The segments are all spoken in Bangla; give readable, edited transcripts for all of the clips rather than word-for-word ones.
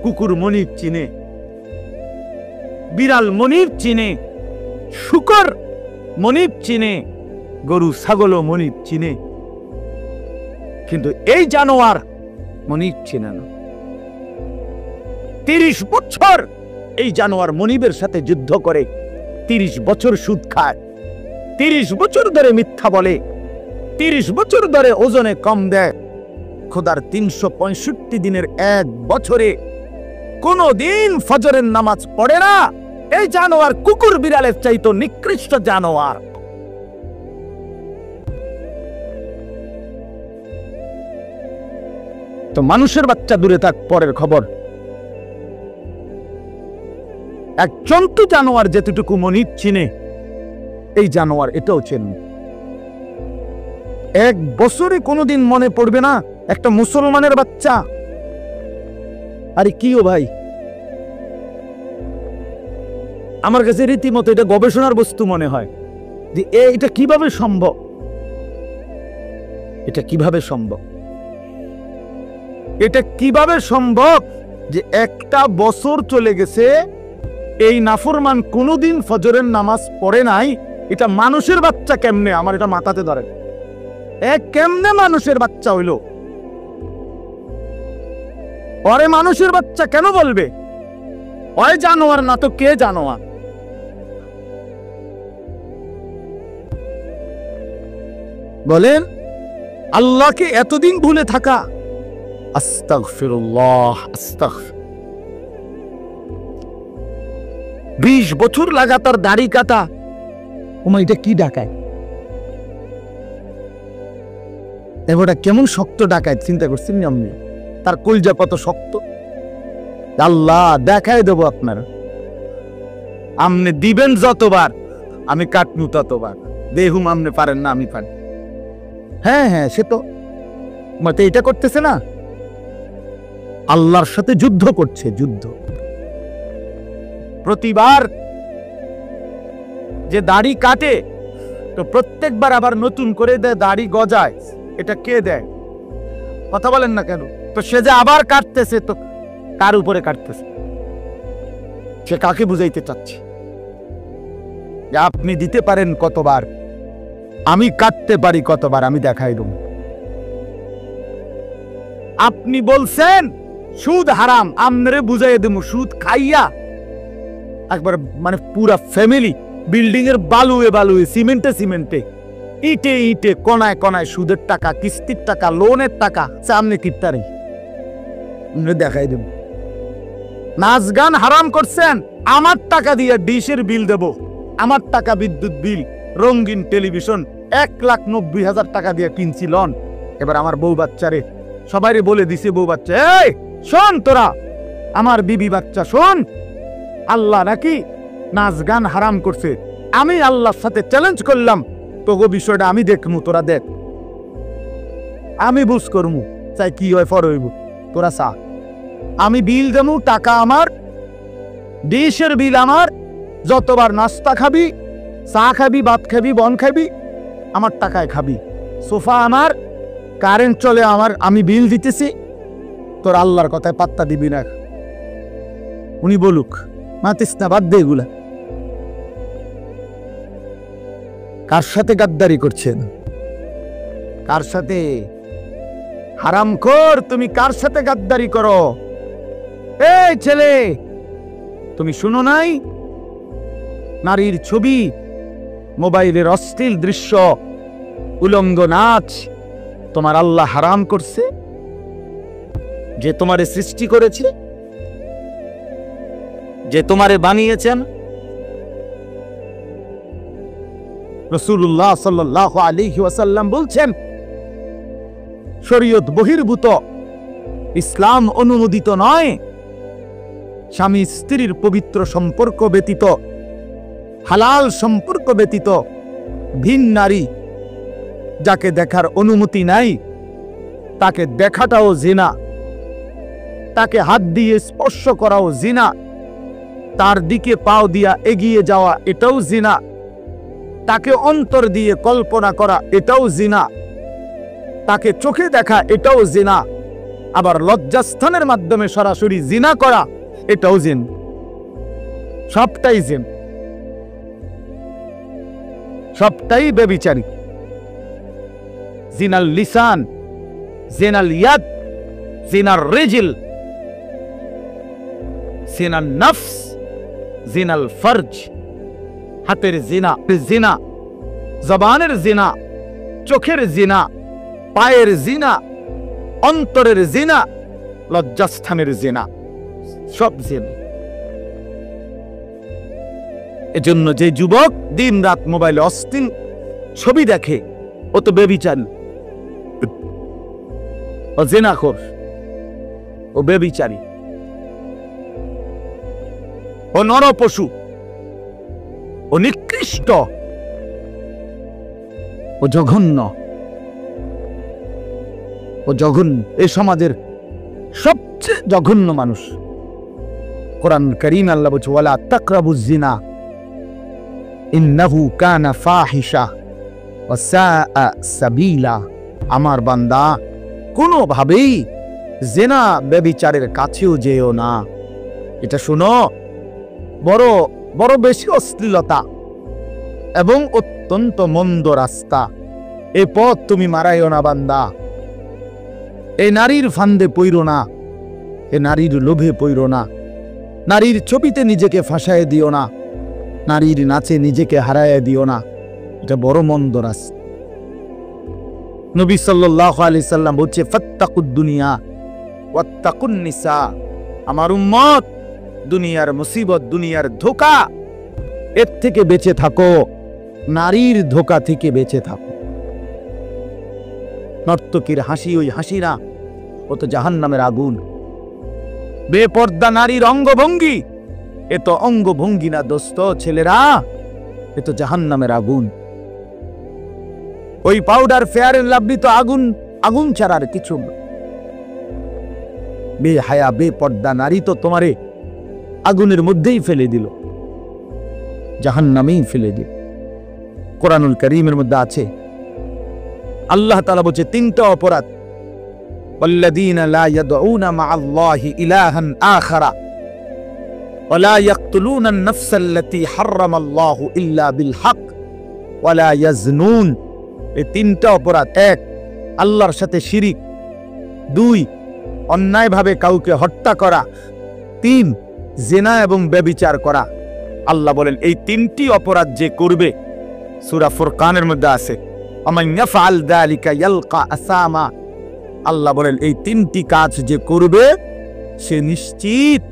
কুকুর মনিব চিনে, বিড়াল মনিব চিনে, শুকর মনিব চিনে, গরু ছাগলও মনিব চিনে, কিন্তু এই জানোয়ার মনিব চিনে না। 30 বছর এই জানোয়ার মনিবের সাথে যুদ্ধ করে, 30 বছর সুদ খায়, 30 বছর ধরে মিথ্যা বলে, 30 বছর ধরে ওজনে কম দেয়। খোদার 365 দিনের এক বছরে কোন দিন ফজরের নামাজ পড়ে না। এই জানোয়ার কুকুর বিড়ালের চাইতো নিকৃষ্ট জানোয়ার। তো মানুষের বাচ্চা দূরে থাক, পরের খবর। এক জন্তু জানোয়ার যেতটুকু মনিব চিনে, এই জানোয়ার এটাও চেনে। এক বছরে কোনোদিন মনে পড়বে না একটা মুসলমানের বাচ্চা। আরে কি ও ভাই, আমার কাছে রীতিমতো এটা গবেষণার বস্তু মনে হয় যে এটা কিভাবে সম্ভব, এটা কিভাবে সম্ভব, এটা কিভাবে সম্ভব যে একটা বছর চলে গেছে এই নাফরমান কোনোদিন ফজরের নামাজ পড়ে নাই। এটা মানুষের বাচ্চা কেমনে, আমার এটা মাথাতে ধরে। কেমনে মানুষের বাচ্চা হইল? পরে মানুষের বাচ্চা কেন বলবে? ওই জানোয়ার না তো কে জানোয়ার? বলেন, আল্লাহকে এতদিন ভুলে থাকা। আস্তাগফিরুল্লাহ, আস্তাগফির। 20 বছর লাগাতার দাড়ি কাটা। ওমা, এটা কি ডাকায়? এবারটা কেমন শক্ত ডাকায়, চিন্তা করছেন আপনি? তার কলজা কত শক্ত। আল্লাহ দেখাই দেবো আপনার, আমনে দিবেন যতবার আমি কাটনু ততবার। দেহুম আমনে পারেন না, আমি পারি। হ্যাঁ হ্যাঁ, সে তো মতে এটা করতেছে না, আল্লাহর সাথে যুদ্ধ করছে। যুদ্ধ প্রতিবার যে দাড়ি কাটে তো প্রত্যেকবার আবার নতুন করে দেয়, দাড়ি গজায়। এটা কে দেয়? কথা বলেন না কেন? তো সে যে আবার কাটতেছে, তো কার উপরে কাটতেছে? সে কাকে বুঝাইতে চাচ্ছে যে আপনি দিতে পারেন কতবার, আমি কাটতে পারি কতবার, আমি দেখাই দেব। আপনি বলছেন সুদ হারাম, আমরে বুঝাই দেব। সুদ খাইয়া একবার মানে পুরা ফ্যামিলি বিল্ডিং এর বালুয়ে বালুয়ে, সিমেন্টে সিমেন্টে, ইটে ইটে, কোনায় কোনায় সুদের টাকা, কিস্তির টাকা, লোনের টাকা সামনে কিত্তারি দেখাই দেব। নাচ গান হারাম করছেন, আমার টাকা দিয়ে ডিশের বিল দেব, আমার টাকা বিদ্যুৎ বিল, রঙিন টেলিভিশন 1,90,000 টাকা দিয়ে কিনছি লন। এবার আমার বউ বাচ্চারে সবাইরে বলে দিছে, বউ বাচ্চা, এই শোন, তোরা আমার বিবি বাচ্চা শোন, আল্লাহ নাকি নাচ গান হারাম করছে। আমি আল্লাহর সাথে চ্যালেঞ্জ করলাম, তোগো বিষয়টা আমি দেখমু, তোরা দেখ, আমি বুঝ করমু, চাই কি হয় ফর হইব, তোরা চা। আমি বিল দেবো, টাকা আমার, ডিশের বিল আমার, যতবার নাস্তা খাবি, চা খাবি, ভাত খাবি, বন খাবি, আমার টাকায় খাবি। সোফা আমার, কারেন্ট চলে আমার, আমি বিল দিতেছি, তোর আল্লাহর কথায় পাত্তা দিবি না। উনি বলুক, মাতিস না, বাদ দে এগুলা। কার সাথে গাদ্দারি করছেন? কার সাথে? হারামখোর, তুমি কার সাথে গাদ্দারি করো? এই ছেলে, তুমি শুনো নাই? নারীর ছবি, মোবাইলের অশ্লীল দৃশ্য, উলঙ্গ নাচ তোমার আল্লাহ হারাম করছে, যে তোমারে সৃষ্টি করেছে, যে তোমারে বানিয়েছেন। রাসূলুল্লাহ সাল্লাল্লাহু আলাইহি ওয়াসাল্লাম বলছেন, শরীয়ত বহির্ভূত, ইসলাম অনুমোদিত নয় স্বামী স্ত্রীর পবিত্র সম্পর্ক ব্যতীত, হালাল সম্পর্ক ব্যতীত ভিন নারী যাকে দেখার অনুমতি নাই তাকে দেখাটাও জিনা, তাকে হাত দিয়ে স্পর্শ করাও জিনা, তার দিকে পাও দিয়া এগিয়ে যাওয়া এটাও জিনা, তাকে অন্তর দিয়ে কল্পনা করা এটাও জিনা, তাকে চোখে দেখা এটাও জিনা, আবার লজ্জাস্থানের মাধ্যমে সরাসরি জিনা করা, এটাও জিন। সবটাই জিন, সবটাই ব্যভিচারী। জিনাল লিসান, জিনাল ইয়াদ, জিনার রিজিল, জিনাল নফস, জিনাল ফরজ। হাতের জিনা, জিনা জবানের জিনা, চোখের জিনা, পায়ের জিনা, অন্তরের জিনা, লজ্জাস্থানের জিনা, সব জিনা। এজন্য যে যুবক দিন রাত মোবাইলে অশ্লীল ছবি দেখে, ও তো ব্যভিচারী, ও জিনাখোর, ও ব্যভিচারী, ও নরপশু, ও নিকৃষ্ট, ও জঘন্য, ও জঘন্য, এই সমাজের সবচেয়ে জঘন্য মানুষ। কোরআন কারীম আল্লাহ বলছে, ওয়ালা তাকরাবুজ জিনা ইন্নাহু কানা ফাহিশা ওয়া সাআ সাবিলা। আমার বান্দা, কোনোভাবেই জিনা ব্যভিচারের কাছেও যেও না। এটা শোনো, বড় বড় বেশি অশ্লীলতা এবং অত্যন্ত মন্দ রাস্তা। এ পথ তুমি মারাইও না বান্দা। এই নারীর ফান্দে পইরো না, এ নারীর লোভে পইরো না, নারীর ছবিতে নিজেকে ফাঁসায় দিও না, নারীর নাচে নিজেকে হারায় দিও না। এটা বড় মন্দ রাস্তা। নবী সাল্লাল্লাহু আলাইহি সাল্লাম বলছে, ফাত্তাকুদ দুনিয়া ওয়াত্তাকুন নিসা। আমার উম্মত, দুনিয়ার মুসিবত, দুনিয়ার ধোঁকা, এর থেকে বেঁচে থাকো, নারীর ধোঁকা থেকে বেঁচে থাকো। নর্তকীর হাসি ওই হাসি না, ও তো জাহান্নামের আগুন। বেপর্দা নারীর অঙ্গভঙ্গি, এ তো অঙ্গভঙ্গি না দোস্ত, ছেলেরা, এ তো জাহান্নামের আগুন। ওই পাউডার ফেয়ার এন্ড লাভলি তো আগুন, আগুন ছাড়ার কিছু না। বেহায়া বেপর্দা নারী তো তোমারে আগুনের মধ্যেই ফেলে দিল, জাহান্নামেই ফেলে দিল। কোরআনুল কারীমের মধ্যে আছে, আল্লাহ তাআলা বলছে তিনটা অপরাধ, ওয়াল্লাযীনা লা ইয়াদউনা মা'আল্লাহি ইলাহান আখারা ওয়া লা ইয়াকতুলুনা আন-নাফসাল্লাতী হারামাল্লাহু ইল্লা বিল হক ওয়া লা ইয়াজনুন। এই তিনটা অপরাধ। এক, আল্লাহর সাথে শিরিক। দুই, অন্যায়ভাবে কাউকে হত্যা করা। তিন, জিনা এবং ব্যভিচার করা। আল্লাহ বলেন এই তিনটি অপরাধ যে করবে, সূরা ফুরকানের মধ্যে আছে, আমান ইয়াফআল যালিকা ইয়ালকা আসামা। আল্লাহ বলেন এই তিনটি কাজ যে করবে, সে নিশ্চিত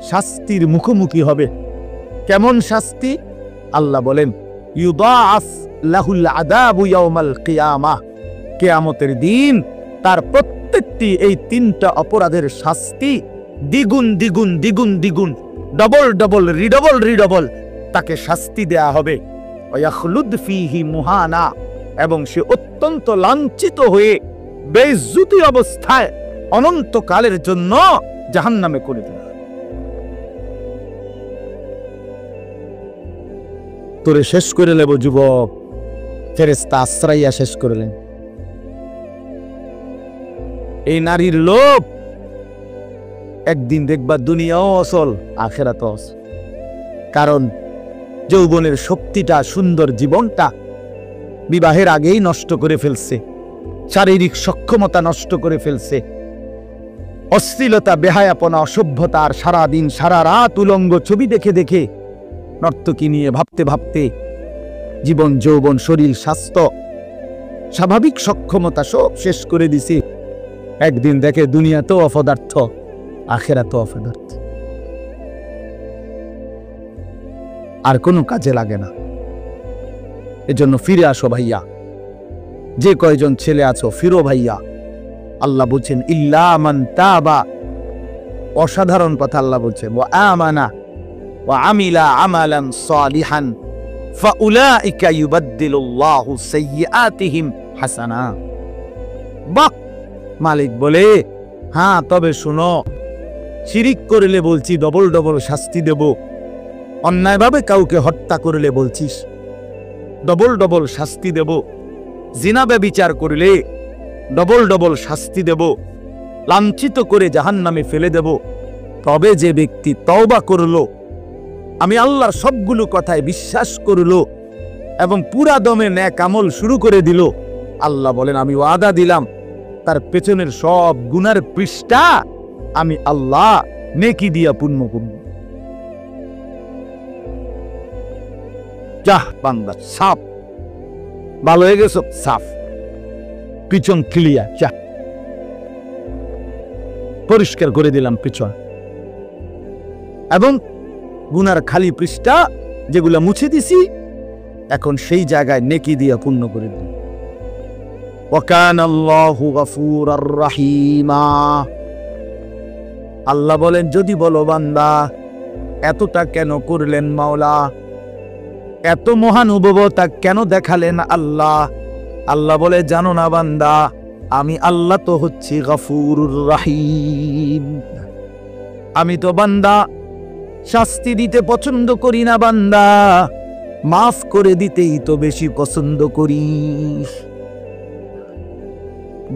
শাস্তির মুখোমুখি হবে। কেমন শাস্তি? আল্লাহ বলেন, ইউদাআফ লাহুল আযাবু ইয়াউমাল কিয়ামাহ। কিয়ামতের দিন তার প্রত্যেকটি এই তিনটা অপরাধের শাস্তি দ্বিগুণ দ্বিগুণ দ্বিগুণ দ্বিগুণ, ডবল ডবল, রিডবল রিডবল তাকে শাস্তি দেয়া হবে। ওয়াখলুদ ফীহি মুহানা, এবং সে অত্যন্ত লাঞ্ছিত হয়ে বেইজ্জতি অবস্থায় অনন্তকালের জন্য জাহান্নামে করে দেবে। তোরে শেষ করে নেব যুবক, ফেরেশতা আশ্রাইয়া শেষ করলেন। এই নারীর লোভ, একদিন দেখবা দুনিয়াও অসল, আখিরাতও অসল। কারণ যৌবনের শক্তিটা, সুন্দর জীবনটা বিবাহের আগেই নষ্ট করে ফেলছে, শারীরিক সক্ষমতা নষ্ট করে ফেলছে। অশ্লীলতা, বেহায়াপনা, অসভ্যতা, আর সারাদিন সারা রাত উলঙ্গ ছবি দেখে দেখে, নর্তকী নিয়ে ভাবতে ভাবতে জীবন, যৌবন, শরীর, স্বাস্থ্য, স্বাভাবিক সক্ষমতা সব শেষ করে দিছে। একদিন দেখে দুনিয়াতেও অপদার্থ, আখিরাতেও অপদার্থ, আর কোনো কাজে লাগে না। এজন্য ফিরে আসো ভাইয়া, যে কয়জন ছেলে আছো ফিরো ভাইয়া। আল্লাহ বলছেন ইল্লা মান তাবা, অসাধারণ কথা আল্লাহ বলছেন, ওয়া আমানা ওয়া আমিলা আমালান সালিহান ফাউলাইকা ইউবাদদিলুল্লাহু সাইয়্যাতিহিম হাসানা। বাহ! মালিক বলে, হ্যাঁ তবে শুনো, শিরিক করলে বলছি ডবল ডবল শাস্তি দেব, অন্যায়ভাবে কাউকে হত্যা করলে বলছিস ডবল ডবল শাস্তি দেব, জিনা ব্যভিচার করলে ডবল ডবল শাস্তি দেব, লাঞ্ছিত করে জাহান্নামে ফেলে দেব। তবে যে ব্যক্তি তওবা করলো, আমি আল্লাহর সবগুলো কথায় বিশ্বাস করলো এবং পুরা দমে নেক আমল শুরু করে দিল, আল্লাহ বলেন আমি ওয়াদা দিলাম তার পেছনের সব গুনার পৃষ্ঠা আমি আল্লাহ নেকি দিয়া পূর্ণ করব। যাহ বান্দা, সাফ ভালো হয়ে গেছ, সাফ পিছন ক্লিয়ার, যা পরিষ্কার করে দিলাম পিছন, এবং গুনার খালি পৃষ্ঠা যেগুলা মুছে দিছি এখন সেই জায়গায় নেকি দিয়া পূর্ণ করে দিলাম। ওয়াকান আল্লাহু গফুরার রহিমা। আল্লাহ বলেন যদি বলো বান্দা এতটা কেন করলেন মাওলা, এত মহানুভবতা কেন দেখালেন আল্লাহ, আল্লাহ বলে জানো না বান্দা আমি আল্লাহ তো হচ্ছি গফুরুর রহিম। আমি তো বান্দা শাস্তি দিতে পছন্দ করি না বান্দা, মাফ করে দিতেই তো বেশি পছন্দ করি,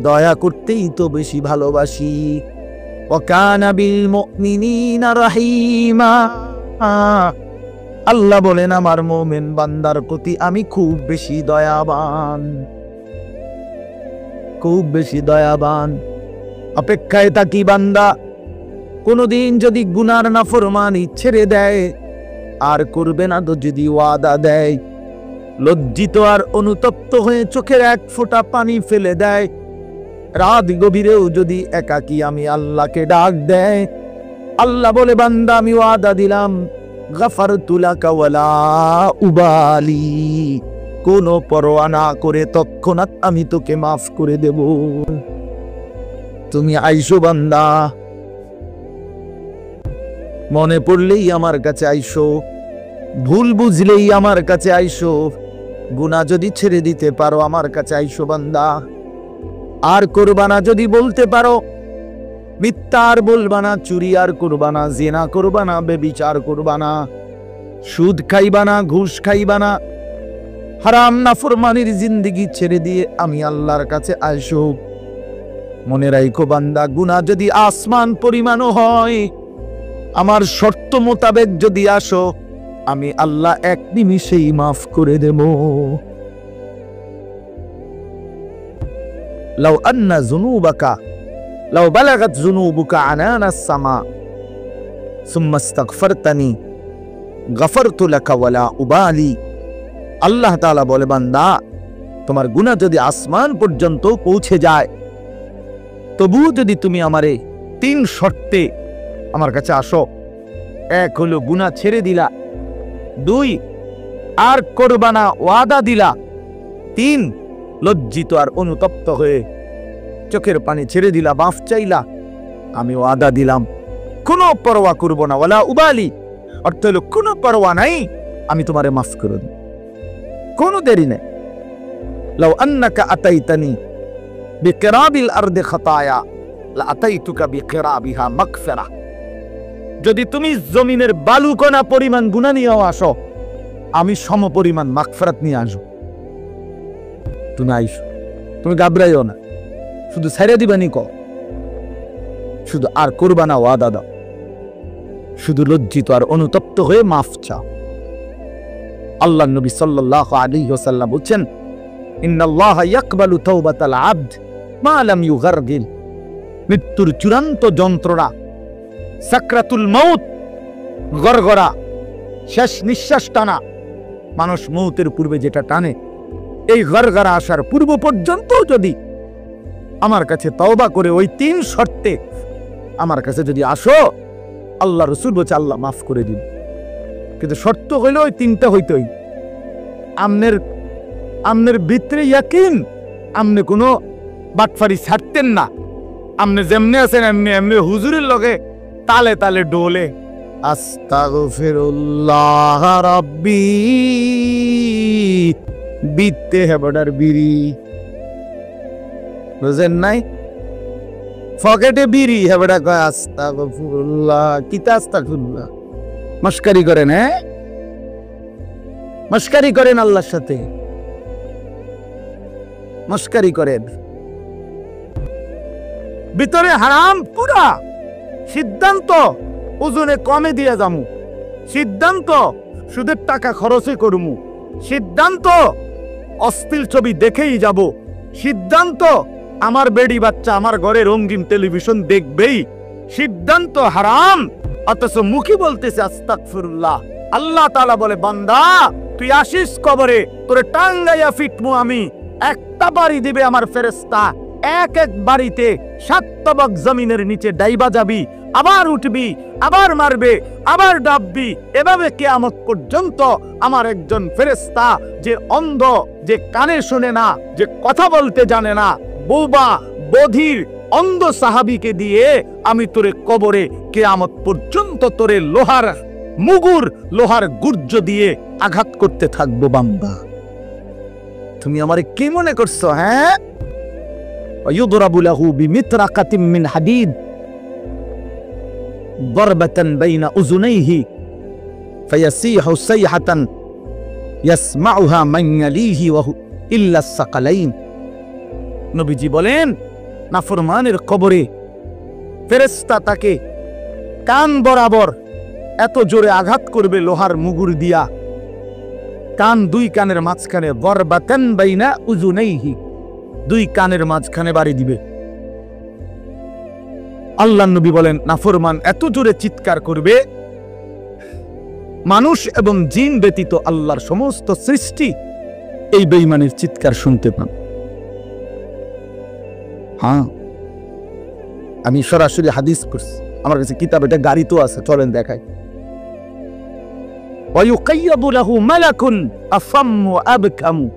দয়া করতেই তো বেশি ভালোবাসি। ওয়াকানা বিল মুমিনিনা রাহিমা। আল্লাহ বলেন আমার মুমিন বান্দার প্রতি আমি খুব বেশি দয়াবান, খুব বেশি দয়াবান। অপেক্ষায় থাকি বান্দা কোনদিন যদি গুনার নাফরমানি ছেড়ে দেয় আর করবে না তো যদি ওয়াদা দেয়, লজ্জিত আর অনুতপ্ত হয়ে চোখের এক ফোঁটা পানি ফেলে দেয়, রাত গভীরেও যদি একাকী আমি আল্লাহকে ডাক দেয়, আল্লাহ বলে বান্দা আমি ওয়াদা দিলাম গাফারতু লাকা ওয়ালা উবালি, কোনো পরোয়া না করে তৎক্ষণাৎ আমি তোকে মাফ করে দেব। তুমি আইসো বান্দা, মনে পড়লেই আমার কাছে আইসো, ভুল বুঝলেই আমার কাছে আইসো, গুনাহ যদি ছেড়ে দিতে পারো আমার কাছে আইসো বান্দা। আর করবা না যদি বলতে পারো, মিথ্যা আর বলবা না, চুরি আর করবা না, জিনা করবা না, বেবিচার করবা না, সুদ খাইবা না, ঘুষ খাইবা না, হারাম নাফরমানির জিন্দেগি ছেড়ে দিয়ে আমি আল্লাহর কাছে আইসো। মনে রাখো বান্দা গুনাহ যদি আসমান পরিমাণও হয়, আমার শর্ত মোতাবেক যদি আসো আমি আল্লাহ এক নিমিষেই মাফ করে দেব। লাউ আন্না যুনুবাকা লাউ বালাগাত যুনুবুকা আনানাস সামা সুম্মা ইস্তাগফারতানি গফারতু লাকা ওয়ালা উবালি। আল্লাহ তাআলা বলে বান্দা তোমার গুনাহ যদি আসমান পর্যন্ত পৌঁছে যায়, তবুও যদি তুমি আমারে 3 শর্তে আমার কাছে আসো, 1 হলো গুনাহ ছেড়ে দিলা, 2 আর করবা না ওয়াদা দিলা, 3 লজ্জিত আর অনুতপ্ত হয়ে চোখের পানি ছেড়ে দিলা, মাফ চাইলা, আমি ওয়াদা দিলাম কোনো পরোয়া করব না, ওয়ালা উবালি অর্থ হলো কোনো পরোয়া নাই, আমি তোমারে মাফ করে দেব, কোনো দেরি নেই। লাউ আন্নাকা আতাইতানি বিকিরাবিল আরদি খাতায়া লা আতাইতুকা বিকিরাবিহা মাগফিরা। যদি তুমি জমিনের বালুকণা পরিমাণ গুনাহ নিয়ে আসো, আমি সম পরিমাণ মাগফিরাত নিয়ে আসবো। তুমি আইসো, তুমি ঘাবড়াইও না, শুধু ছেড়ে দিবানি ক, শুধু আর করবা না ওয়াদা দাও, শুধু লজ্জিত আর অনুতপ্ত হয়ে মাফ চাও। আল্লাহ নবী সাল্লাল্লাহু আলাইহি ওয়াসাল্লাম বলেন ইন্নাল্লাহা ইয়াকবালু তাওবাতাল আবদ মা লাম ইউগারগিল। মৃত্যুর চূড়ান্ত যন্ত্রণা, সাকরাতুল মাউত, গরগরা, শেষ নিঃশ্বাস টানা, মানুষ মৌতের পূর্বে যেটা টানে, এই গরগরা আসার পূর্ব পর্যন্ত যদি আমার কাছে তওবা করে ওই 3 শর্তে আমার কাছে যদি আসো, আল্লাহ রাসূল বলছে আল্লাহ মাফ করে দিন। কিন্তু শর্ত হইল ওই 3টা হইতই। আমনের ভিতরে ইয়াকিন, আমনে কোনো বাটফারি ছাড়তেন না, আমনে যেমনি আছেন এমনি হুজুরের লগে তালে তালে ডোলে আস্তাগফিরুল্লাহ রাব্বি বিতে হেবডার বিড়ি, বুঝেন নাই? পকেটে বিড়ি, হেবডা কয় আস্তাগফিরুল্লাহ, কিতা আস্তাগফিরুল্লাহ, মস্কারি করেন, হ্যাঁ মস্কারি করেন, আল্লাহর সাথে মস্কারি করেন। ভিতরে হারাম পুরা। সিদ্ধান্ত ওজনে কমে দিয়ে যামু, সিদ্ধান্ত সুদের টাকা খরচে করমু, সিদ্ধান্ত অশ্লীল ছবি দেখেই যাব, সিদ্ধান্ত আমার বেডি বাচ্চা আমার ঘরে রঙিন টেলিভিশন দেখবেই, সিদ্ধান্ত হারাম। অথচ মুখী বলতেছে আস্তাগফিরুল্লাহ। আল্লাহ তাআলা বলে, বান্দা তুই আসিস কবরে, তোরে টাঙ্গাইয়া ফিটমু আমি। একটা বাড়ি দিবে আমার ফেরেশতা, এক এক বাড়িতে 7 তবক জমিনের নিচে ডাইবা যাবি, আবার উঠবি, আবার মারবে, আবার ডাববি। এভাবে কিয়ামত পর্যন্ত আমার একজন ফেরেশতা, যে অন্ধ, যে কানে শুনে না, যে কথা বলতে জানে না, বোবা বধির অন্ধ সাহাবীকে দিয়ে আমি তোরে কবরে কিয়ামত পর্যন্ত তোরে লোহার মুগুর, লোহার গুর্জ দিয়ে আঘাত করতে থাকবো। বান্দা তুমি আমারে কি মনে করছো? হ্যাঁ, ويضرب له بمطرقة من حديد ضربة بين أذنيه فيصيح صيحة يسمعها من يليه وهو إلا الثقلين। নবীজি বলেন, নাফরমানের কবরে ফেরেশতা তাকে কান বরাবর এত জোরে আঘাত করবে লোহার মুগুর দিয়া, কান, 2 কানের মাঝখানে, বরবাতান বাইনা উযুনাইহি, 2 কানের মাঝখানে বাড়ি দিবে। আল্লাহর নবী বলেন, নাফরমান এত জোরে চিৎকার করবে, মানুষ এবং জিন ব্যতীত আল্লাহর সমস্ত সৃষ্টি এই বেঈমানের চিৎকার শুনতে পান। হ্যাঁ, আমি সরাসরি হাদিস করছি, আমার কাছে কিতাব, এটা গাড়িতেও আছে, চলেন দেখাই। ওয়ায়ুকাইয়াদু লাহু মালাকুন আসাম্মু আবকামু।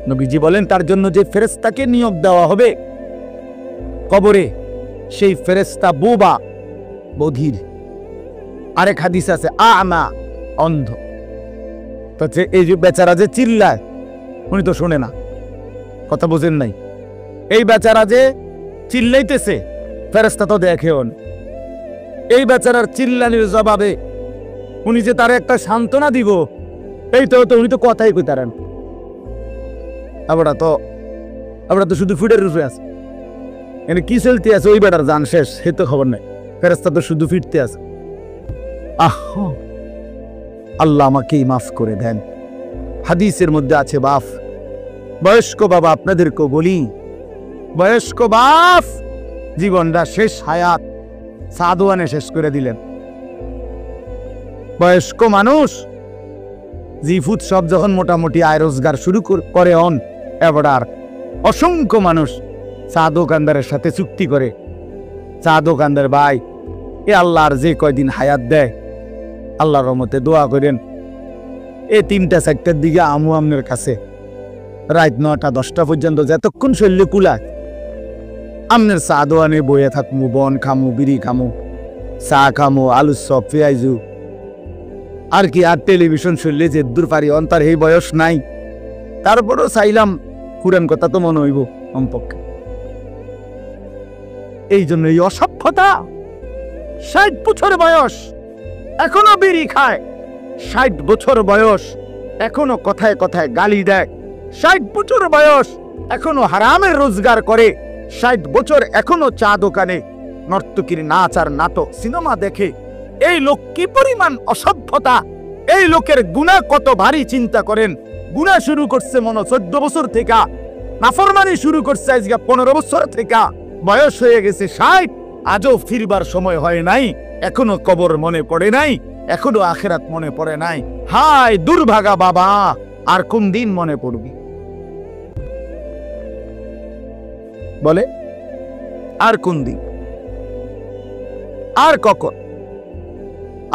নবীজি বলেন, তার জন্য যে ফেরেশতাকে নিয়োগ দেওয়া হবে কবরে, সেই ফেরেশতা বোবা বধির। আরেক হাদিস আছে আমা, অন্ধ। তো এই যে বেচারা যে চিল্লায়, উনি তো শোনে না, কথা বোঝেন নাই। এই বেচারা যে চিল্লাইতেছে, ফেরেশতা তো দেখেও না। এই বেচারার চিল্লানির জবাবে উনি যে তার একটা সান্ত্বনা দিব, এই তো উনি তো কথাই কইতারেন। আমরা তো শুধু ফিটের রূপে আছে, এনে কি চলতে আছে ওই বেটার জান শেষ, সে তো খবর নাই। ফেরেশতা তো শুধু ফিরতে আছে। আল্লাহ আমাকেই মাফ করে দেন। হাদিসের মধ্যে আছে, বাপ, বয়স্ক বাবা, আপনাদেরকে বলি, বয়স্ক বাপ জীবনটা শেষ হায়াত সাদওয়ানে শেষ করে দিলেন। বয়স্ক মানুষ জিফুত সব যখন মোটামুটি আয় রোজগার শুরু করে অন, এবার অসংখ্য মানুষ চা দোকানদারের সাথে চুক্তি করে, চা দোকানদার ভাই, এ আল্লাহর যে কয়দিন হায়াত দেয়, আল্লাহর রহমতে দোয়া করেন, এই 3টা-4টার দিকে আমু আমনের কাছে রাত 9টা-10টা পর্যন্ত যতক্ষণ শরীরে কুলায় আমনের চা দোয়ানে বয়ে থাকমু, বন খামু, বিড়ি খামু, চা খামু, আলু চপ, পেঁয়াজু, আর কি। আর টেলিভিশন শুনলে যে দূর পারি, অন্তার এই বয়স নাই, তারপরও চাইলাম পুরান কথা তো মনে হইব কমপক্ষে। এই জন্য এই অসভ্যতা। 60 বছর বয়স এখনো বিড়ি খায়, 60 বছর বয়স এখনো কথায় কথায় গালি দেয়, 60 বছর বয়স এখনো হারামের রোজগার করে, 60 বছর এখনো চা দোকানে নর্তকীর নাচ আর নাটক সিনেমা দেখে। এই লোক কি পরিমাণ অসভ্যতা! এই লোকের গুনাহ কত ভারী চিন্তা করেন। গুনাহ শুরু করছে মনে 14 বছর থেকে, নাফরমানি শুরু করছে আজকে 15 বছর থেকে, বয়স হয়ে গেছে 60, আজও ফিরবার সময় হয় নাই, এখনো কবর মনে পড়ে নাই, এখনো আখিরাত মনে পড়ে নাই। হায় দুর্ভাগা বাবা, আর কোন দিন মনে পড়বি? বলে আর কোন দিন, আর কখন?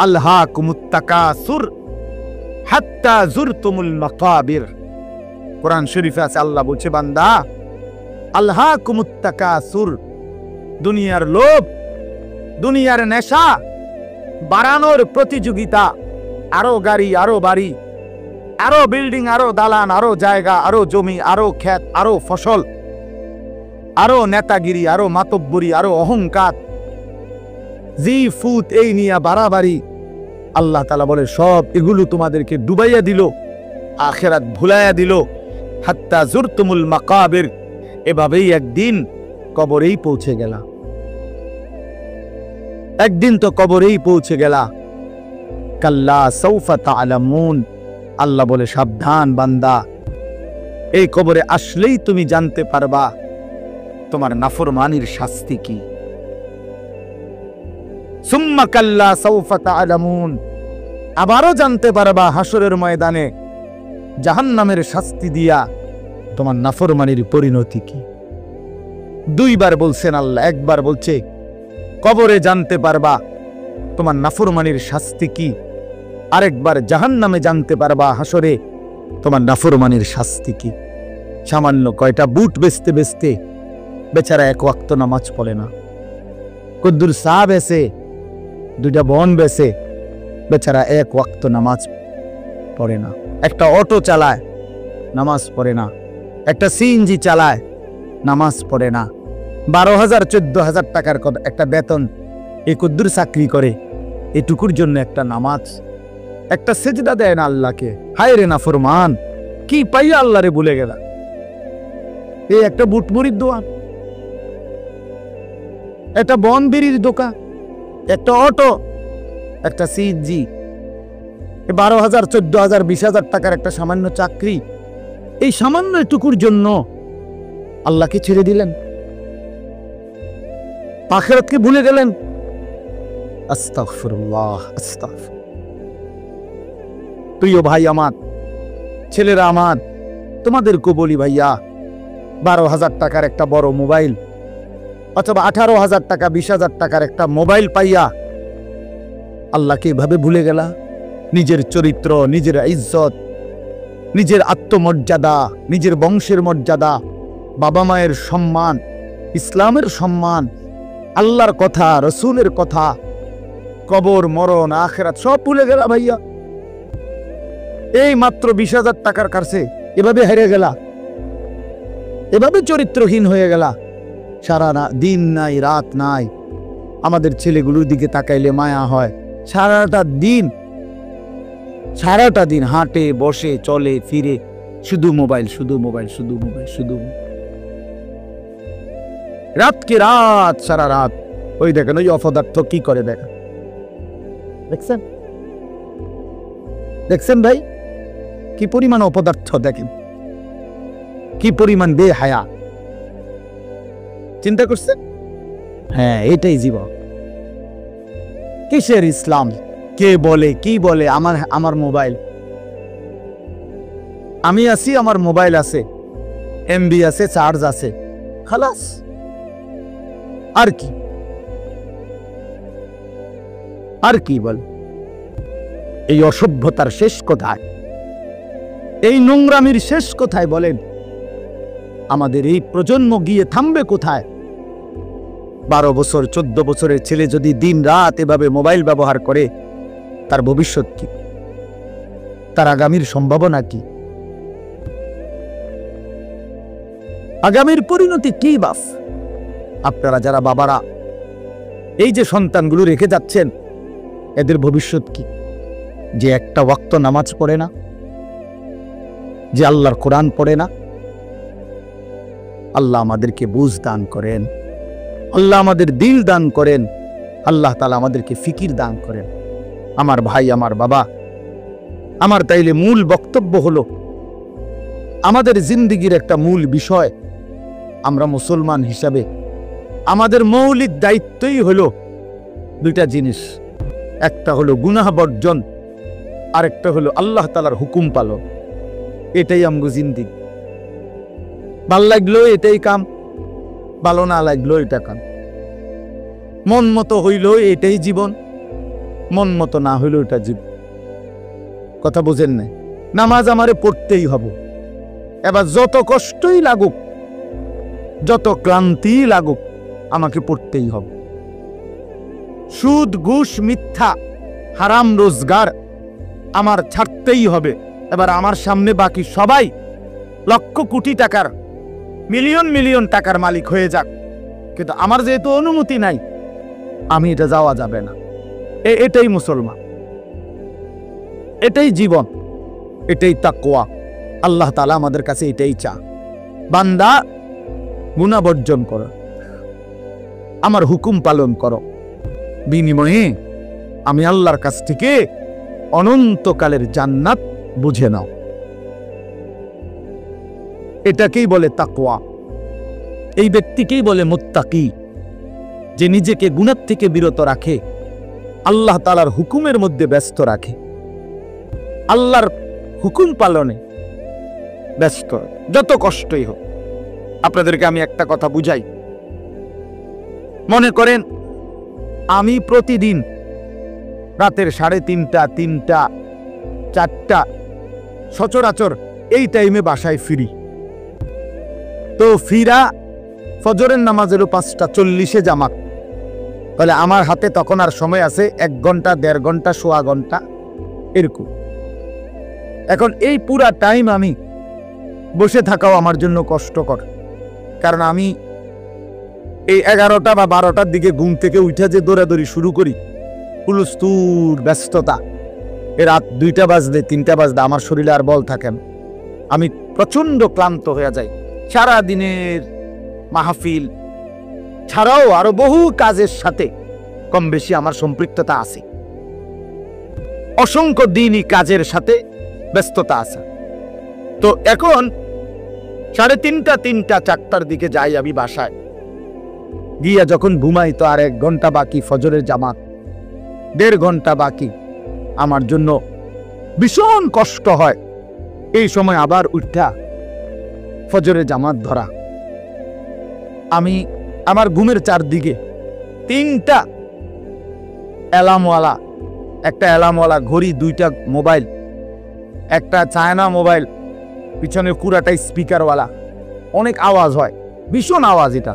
আলহাকুমুত তাকাসুর হাত্তা যুরতুমুল মাকাবির। কোরআন শরীফে আছে, আল্লাহ বলছে, বান্দা আলহাকুমুত তাকাসুর, দুনিয়ার লোভ, দুনিয়ার নেশা বাড়ানোর প্রতিযোগিতা, আরো গাড়ি, আরো বাড়ি, আরো বিল্ডিং, আরো দালান, আরো জায়গা, আরো জমি, আরো ক্ষেত, আরো ফসল, আরো নেতাগিরি, আরো মাতব্বরি, আরো অহংকার, জি ফুত, এই নিয়ে বাড়াবাড়ি। আল্লাহ তাআলা বলে, সব এগুলো তোমাদেরকে ডুবাইয়া দিল, আখিরাত ভুলাইয়া দিল। হাত্তা যুরতুমুল মাকাবির, এভাবেই একদিন কবরেই পৌঁছে গেলা, একদিন তো কবরেই পৌঁছে গেলা। কাল্লা সাউফা তা'লামুন, আল্লাহ বলে সাবধান বান্দা, এই কবরে আসলেই তুমি জানতে পারবা তোমার নাফরমানির শাস্তি কি। সুম্মা কাল্লা সাউফা তা'লামুন, আবারও জানতে পারবা হাসরের ময়দানে জাহান্নামের শাস্তি দিয়া তোমার নাফরমানির পরিণতি কি। দুইবার বলছেন আল্লাহ, একবার বলছে কবরে জানতে পারবা তোমার নাফরমানির শাস্তি কি, আরেকবার জাহান্নামে জানতে পারবা হাসরে তোমার নাফরমানির শাস্তি কি। সামান্য কয়টা বুট বেচতে বেচতে বেচারা এক ওয়াক্ত নামাজ পড়ে না, কদ্দুর চা বেচে, দুইটা বন বেচে, বেচারা এক ওয়াক্ত নামাজ পড়ে না। একটা অটো চালায়, নামাজ পড়ে না। একটা সিএনজি চালায়, নামাজ পড়ে না। 12,000 14,000 টাকার একটা বেতন, এই কদ্দুর চাকরি করে, এটুকুর জন্য একটা নামাজ, একটা সেজদা দেয় না আল্লাহকে। হায় রে নাফরমান, কি পাইয়া আল্লাহরে ভুলে গেলা। এই একটা বুটমুড়ির দোকান, একটা বন বিড়ির দোকান, একটা অটো, একটা সিএনজি, 12,000 14,000 20,000 টাকার একটা সামান্য চাকরি, এই সামান্য এটুকুর জন্য আল্লাহকে ছেড়ে দিলেন, আখিরাতকে ভুলে গেলেন। আস্তাগফিরুল্লাহ, আস্তাগফির। প্রিয় ভাই আমার, ছেলেরা আমার, তোমাদেরকে বলি ভাইয়া, 12,000 টাকার একটা বড় মোবাইল অথবা 18,000 টাকা 20,000 টাকার একটা মোবাইল পাইয়া আল্লাহকে এভাবে ভুলে গেলা। নিজের চরিত্র, নিজের ইজ্জত, নিজের আত্মমর্যাদা, নিজের বংশের মর্যাদা, বাবা মায়ের সম্মান, ইসলামের সম্মান, আল্লাহর কথা, রসুলের কথা, কবর, মরণ, আখিরাত সব ভুলে গেলা ভাইয়া। এই মাত্র 20,000 টাকার কাছে এভাবে হেরে গেলা, এভাবে চরিত্রহীন হয়ে গেলা। সারা দিন নাই, রাত নাই। আমাদের ছেলেগুলোর দিকে তাকাইলে মায়া হয়। সারাটা দিন হাঁটে, বসে, চলে, ফিরে, শুধু মোবাইল, শুধু মোবাইল, শুধু মোবাইল, শুধু রাতকে রাত, সারা রাত। ওই দেখেন ওই অপদার্থ কি করে, দেখেন, দেখছেন, দেখছেন ভাই কি পরিমাণ অপদার্থ, দেখেন কি পরিমাণ বেহায়া। চিন্তা করছেন? হ্যাঁ, এটাই জীবন। কিসের ইসলাম? কে বলে, কি বলে আমার মোবাইল, আমি আছি, আমার মোবাইল আছে, এমবি আছে, চার্জ আছে, খালাস। আর কি, আর কি বল? এই অসভ্যতার শেষ কোথায়? এই নোংরামির শেষ কোথায় বলেন? আমাদের এই প্রজন্ম গিয়ে থামবে কোথায়? 12 বছর 14 বছরের ছেলে যদি দিন রাত এভাবে মোবাইল ব্যবহার করে, তার ভবিষ্যৎ কি? তার আগামীর সম্ভাবনা কি? আগামীর পরিণতি কি বাস? আপনারা যারা বাবারা এই যে সন্তানগুলো রেখে যাচ্ছেন, এদের ভবিষ্যৎ কি? যে একটা ওয়াক্ত নামাজ পড়ে না, যে আল্লাহর কোরআন পড়ে না। আল্লাহ আমাদেরকে বুঝ দান করেন, আল্লাহ আমাদের দিল দান করেন, আল্লাহ তাআলা আমাদেরকে ফিকির দান করেন। আমার ভাই, আমার বাবা, আমার তাইলে মূল বক্তব্য হলো, আমাদের জিন্দেগির একটা মূল বিষয়, আমরা মুসলমান হিসাবে আমাদের মৌলিক দায়িত্বই হলো দুইটা জিনিস। একটা হলো গুনাহ বর্জন, আরেকটা হলো আল্লাহ তাআলার হুকুম পালন। এটাই আমগো জিন্দেগি। ভাল লাগলো এটাই কাম, ভালো না লাগলো এটা কাম। মন মতো হইল এটাই জীবন, মন মতো না হইল এটা জীবন। কথা বুঝেন না? নামাজ আমারে পড়তেই হবে। এবার যত কষ্টই লাগুক, যত ক্লান্তি লাগুক, আমাকে পড়তেই হবে। সুদ, ঘুষ, মিথ্যা, হারাম রোজগার আমার ছাড়তেই হবে। এবার আমার সামনে বাকি সবাই লক্ষ কোটি টাকার, মিলিয়ন মিলিয়ন টাকার মালিক হয়ে যাক, কিন্তু আমার যেহেতু অনুমতি নাই, আমি এটা যাওয়া যাবে না। এটাই মুসলমান, এটাই জীবন, এটাই তাকওয়া। আল্লাহ তাআলা আমাদের কাছে এটাই চা, বান্দা গুনাহ বর্জন করো। আমার হুকুম পালন করো, বিনিময়ে আমি আল্লাহর কাছ থেকে অনন্তকালের জান্নাত বুঝে নাও। এটাকেই বলে তাকওয়া। এই ব্যক্তিকেই বলে মুত্তাকি, যে নিজেকে গুনাহ থেকে বিরত রাখে, আল্লাহ তাআলার হুকুমের মধ্যে ব্যস্ত রাখে, আল্লাহর হুকুম পালনে ব্যস্ত, যত কষ্টই হোক। আপনাদেরকে আমি একটা কথা বুঝাই। মনে করেন আমি প্রতিদিন রাতের 3:30, 3টা, 4টা সচরাচর এই টাইমে বাসায় ফিরি। তো ফিরা ফজরের নামাজেরও 5:40 জামাত, তাহলে আমার হাতে তখন আর সময় আছে 1 ঘন্টা, 1.5 ঘন্টা, সোয়া ঘন্টা এরকম। এখন এই পুরা টাইম আমি বসে থাকাও আমার জন্য কষ্টকর, কারণ আমি এই 11টা বা 12টার দিকে ঘুম থেকে উঠে যে দৌড়াদৌড়ি শুরু করি, হুলস্থুল ব্যস্ততা, রাত 2টা বাজলে 3টা বাজলে আমার শরীরে আর বল থাকে না, আমি প্রচন্ড ক্লান্ত হয়ে যাই। সারা দিনের মাহফিল ছাড়াও আরো বহু কাজের সাথে কম বেশি আমার সম্পৃক্ততা আছে, অসংখ্য দিনই কাজের সাথে ব্যস্ততা আছে। তো এখন 3:30, 3টা, 4টার দিকে যাই আমি বাসায়, গিয়া যখন ঘুমাই তো আর 1 ঘন্টা বাকি ফজরের জামাত, 1.5 ঘন্টা বাকি। আমার জন্য ভীষণ কষ্ট হয় এই সময় আবার উঠা ফজরের জামাত ধরা। আমি আমার ঘুমের চারদিকে 3টা অ্যালার্মওয়ালা, একটা অ্যালার্মওয়ালা ঘড়ি, 2টা মোবাইল, একটা চায়না মোবাইল, পিছনে পুরাটাই স্পিকারওয়ালা, অনেক আওয়াজ হয়, ভীষণ আওয়াজ এটা।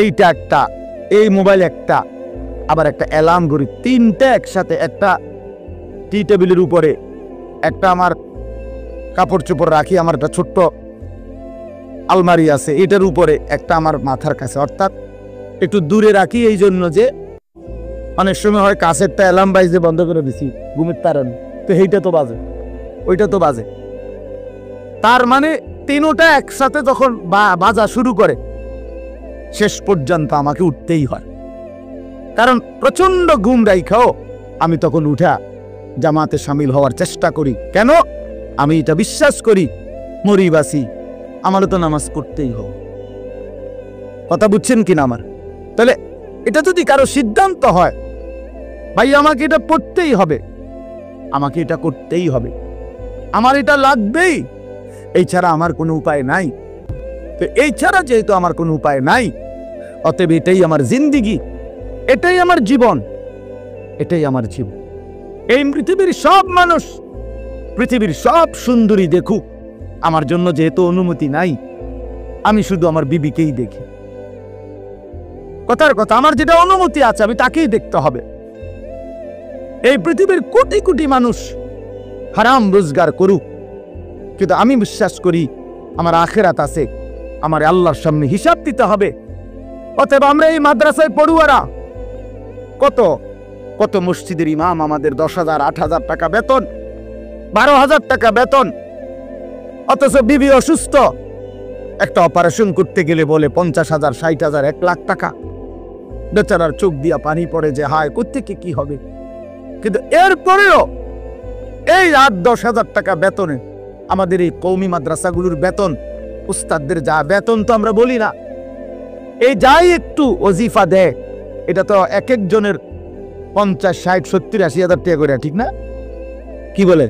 এইটা একটা, এই মোবাইল একটা, আবার একটা অ্যালার্ম ঘড়ি, 3টা একসাথে। একটা টি টেবিলের উপরে, একটা আমার কাপড় চোপড় রাখি, আমার একটা ছোট্ট আলমারি আছে, এটার উপরে একটা আমার মাথার কাছে, অর্থাৎ একটু দূরে রাখি এই জন্য যে অনেক সময় হয় কাছেরটা অ্যালার্ম বাইজে বন্ধ করে দিছি ঘুমের তারান, তো এইটা তো বাজে, ওইটা তো বাজে। তার মানে 3টা একসাথে যখন বাজা শুরু করে, শেষ পর্যন্ত আমাকে উঠতেই হয়, কারণ প্রচন্ড ঘুম রাইখাও আমি তখন উঠা জামাতে শামিল হওয়ার চেষ্টা করি। কেন? আমি এটা বিশ্বাস করি, মরি বাসি আমারও তো নামাজ পড়তেই হবে। কথা বুঝছেন কিনা আমার? তাহলে এটা যদি কারো সিদ্ধান্ত হয়, ভাই আমাকে এটা পড়তেই হবে, আমাকে এটা করতেই হবে, আমার এটা লাগবেই, এই ছাড়া আমার কোনো উপায় নাই। তো এই ছাড়া যেহেতু আমার কোনো উপায় নাই, অতএব এটাই আমার জিন্দিগি, এটাই আমার জীবন, এটাই আমার জীবন। এই পৃথিবীর সব মানুষ, পৃথিবীর সব সুন্দরী দেখুক, আমার জন্য যেহেতু অনুমতি নাই, আমি শুধু আমার বিবিকেই দেখি। কথার কথা, আমার যেটা অনুমতি আছে আমি তাকেই দেখতে হবে। এই পৃথিবীর কোটি কোটি মানুষ হারাম রোজগার করুক, কিন্তু আমি বিশ্বাস করি আমার আখিরাত আছে, আমার আল্লাহর সামনে হিসাব দিতে হবে। অতএব আমরা এই মাদ্রাসায় পড়ুয়ারা, কত কত মসজিদের ইমাম, আমাদের 10,000, 8,000 টাকা বেতন, 12,000 টাকা বেতন, অথচ বিবি অসুস্থ, একটা অপারেশন করতে গেলে বলে 50,000, 60,000, 1 লাখ টাকা। বেচারার চোখ দিয়া পানি পড়ে যে হায় কোত্থেকে কি হবে। কিন্তু এরপরেও এই 8-10,000 টাকা বেতনে আমাদের এই কওমি মাদ্রাসাগুলোর বেতন, উস্তাদদের যা বেতন তো আমরা বলি না, এই যাই একটু ওজিফা দেয়, এটা তো এক একজনের 50, 60, 70, 80 হাজার টাকা করে, ঠিক না? কি বলে?